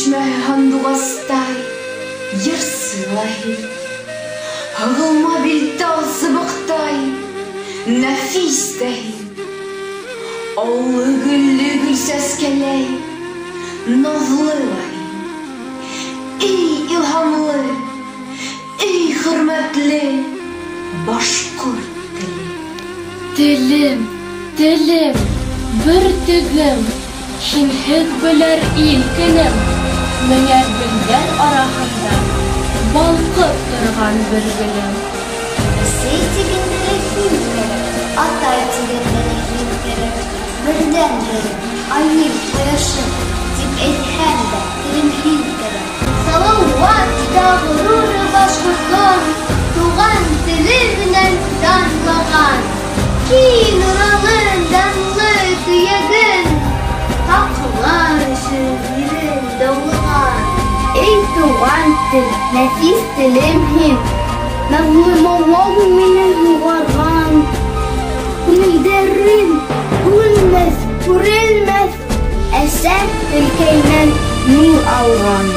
Чишмә һандуғастай йырсылай, һығылма билтал сыбыҡтай нәфистәй, аллы гөлле гөл сәскәләй наҙлылай. Эй илһамлы, эй хөрмәтле башҡорт теле. Телем, телем, бөртөгөм, һинһеҙ бөләр ил көнөм. Меңәр гөлдәр араһында балҡып торған бер гөлөм. Әсәй тигәндә һин кәрәк, атай тигәндә һин кәрәк. Берҙән-бер айыл ҡояшым тип әйтһәм дә телем һин кәрәк. Салауат та ғорур башҡортлар, туған теле менән данлаған. Киң нуралы данлы төйәген, хаҡлар өсөн ирен дауылған. Эй туған тел, нәфис телем һин, наҙлы мауау минең һуғарған. Күңелдәрем күренмәҫ, күренмәҫ, әсә телкәйнән нур алған.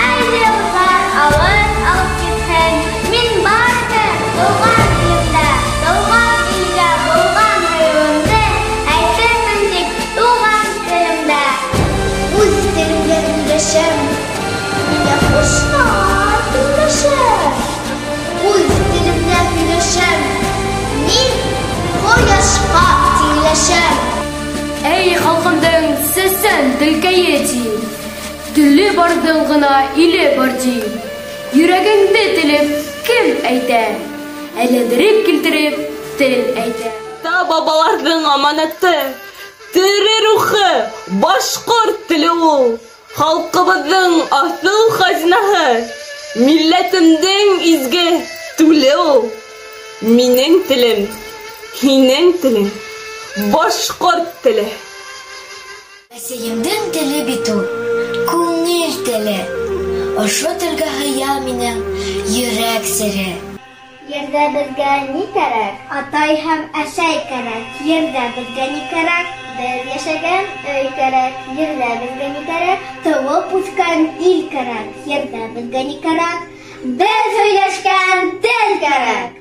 Айлыҡтар алып китһен, мин барҙым тыуған ерҙә, тыуған илгә булған һөйөүемде әйтермен тик туған телемдә. Үҙ телемдә һөйләшәм, миңә ҡоштар һөйләшәм. Үҙ телемдә һөйләшәм, мин ҡояшҡа тиңләшәм. Эй халҡымдың сәсән телкәйе тиң, теле барҙың ғына иле бар тиң. Йөрәгеңде телеп кем әйтә? Әйләндереп килтереп тел әйтә. Та бабаларҙың аманаты, тере рухы, башҡорт теле ул. Халҡыбыҙҙың аҫыл хазинаһы, милләтемдең изге түле ул. Минең телем, һинең телең, башҡорт теле. Әсәйемдең теле бит ул, күңел теле. Ошо телгә һыя минең йөрәк сере. Ерҙә беҙгә ни кәрәк? Атай һәм әсәй кәрәк. Ерҙә беҙгә ни кәрәк? Беҙ йәшәгән өй кәрәк. Ерҙә беҙгә ни кәрәк? Тыуып үҫкән ил кәрәк. Ерҙә беҙгә ни кәрәк? Беҙ һөйләшкән тел кәрәк.